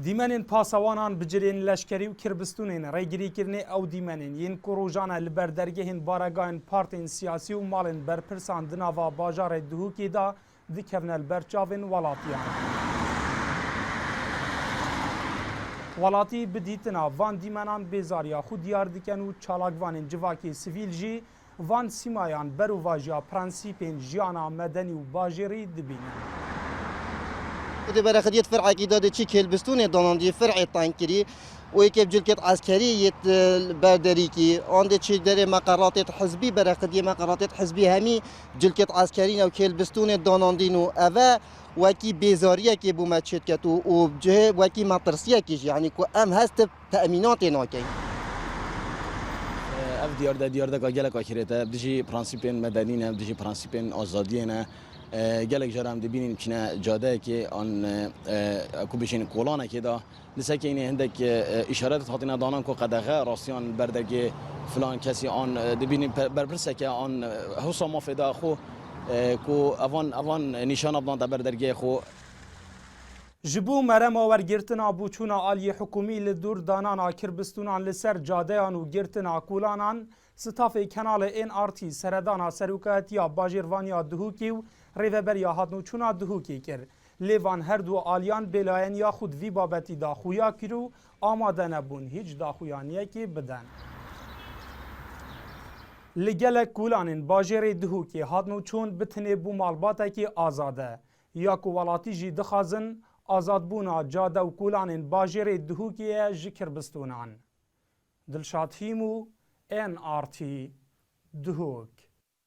دیمنین پاسوانان بجرین لشکری و کربستونین ریگری کرنی او دیمنین ین کروجانا لبردرگهین بارگاین پارتین سیاسی و مالین برپرسان دناوا باجار دهوکی دا دکفن البرچاوین ولاتیان. ولاتی بدیتنا وان دیمنان بیزاریا خود دیار دیکن و چالاگوانین جواکی سیویل جی وان سیمایان برو واجیا پرانسیپین جیانا مدنی و باجری دبینن. ودي برخدية فرع كيداد تشي كيلبستوني دوناندي فرع تانكري ويكيب جلكت عسكرية بردريكي عند تشي داري مقرات حزبي برخدية مقرات حزبي همي جلكت عسكريين او كيلبستوني دوناندينو أفا وكي بيزارية كي بوما تشتكتو وبجه وكي مطرسية كيش يعني كو أم هست تأمينات ناكي اف ديار دا گلک آخرته بدجی پرانسیپین مدنیه بدجی پرانسیپین آزادیه گلک جرام دبینیم چنه جاده که آن کو بشین کولانه که دا لسه که اینه هندک اشارات هاتینا دانان کو قدغه راسیان بردگی فلان کسی آن دبینیم برپرسه که آن حسام مافدا خو کو اوان نشان ابنان بردگی خو جبو مرم ورگرتنا بوچونا آلی حکومی لدور دانانا کربستونان لسر جادهان و گرتنا کولانان ستاف کنال این آرتی سردانا سروکاتیا باجیروانیا دهوکی و ریوبریا هاتنوچونا دهوکی کر. لیوان هر دو آلیان بلاین یا خود وی بابتی داخویا کرو آماده نبون هیچ داخویانیه که بدن. لگلک کولانین باجیر دهوکی هاتنوچون بتنه بو مالباته که آزاده یا کووالاتی جی دخازن آزادبونا جاده و کولانین باجیر دهوکیه جی کربستونان. دلشاد هیمو NRT دهوک.